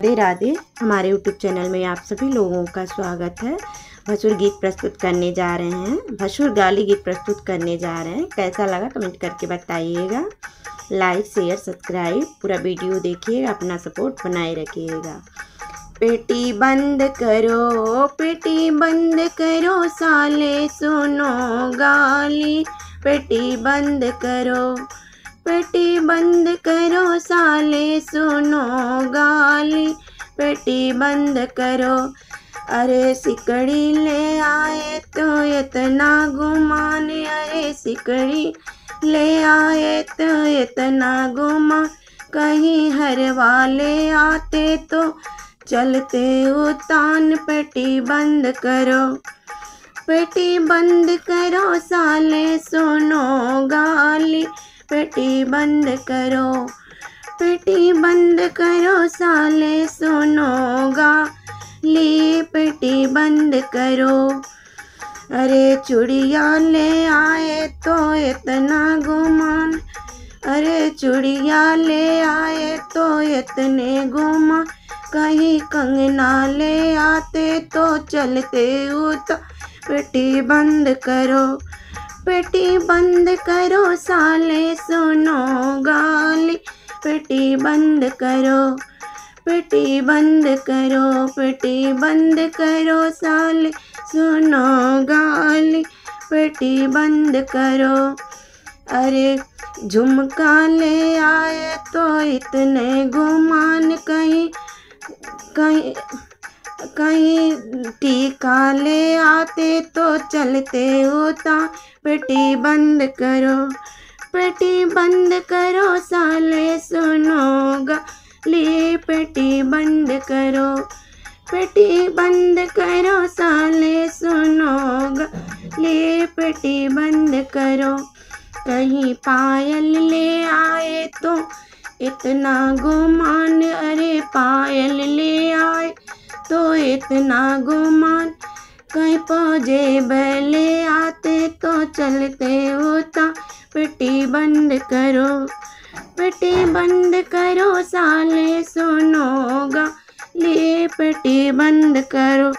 राधे राधे। हमारे YouTube channel में आप सभी लोगों का स्वागत है। भसुर गीत प्रस्तुत करने जा रहे हैं, भसुर गाली गीत प्रस्तुत करने जा रहे हैं। कैसा लगा कमेंट करके बताइएगा। लाइक शेयर सब्सक्राइब पूरा वीडियो देखिएगा, अपना सपोर्ट बनाए रखिएगा। पेटी बंद करो साले सुनो गाली। पेटी बंद करो साले सुनो गाली। पेटी बंद करो। अरे सिकड़ी ले आए तो इतना गुमान, अरे सिकड़ी ले आए तो इतना गुमान। कहीं हर वाले आते तो चलते उतान। पेटी बंद करो, पेटी बंद करो साले सुनो गाली। पेटी बंद करो, पेटी बंद करो साले सुनो गाली। पेटी बंद करो। अरे चूड़िया ले आए तो इतना गुमान, अरे चूड़िया ले आए तो इतने गुमान। कहीं कंगना ले आते तो चलते उता। पेटी बंद करो, पेटी बंद करो साले सुनो गाली। पेटी बंद करो, पेटी बंद करो, पेटी बंद करो साले सुनो गाली। पेटी बंद करो। अरे झुमका ले आए तो इतने गुमान, कहीं टीका ले आते तो चलते उता। पेटी बंद करो, पेटी बंद करो साले सुनो गाली। पेटी बंद करो, पेटी बंद करो साले सुनो गाली। पेटी बंद करो। कहीं पायल ले आए तो इतना गुमान, अरे पायल ले आए तो इतना गुमान। कहीं पाजेब ले आते तो चलते उता। पेटी बंद करो, पेटी बंद करो साले सुनो गाली। पेटी बंद करो।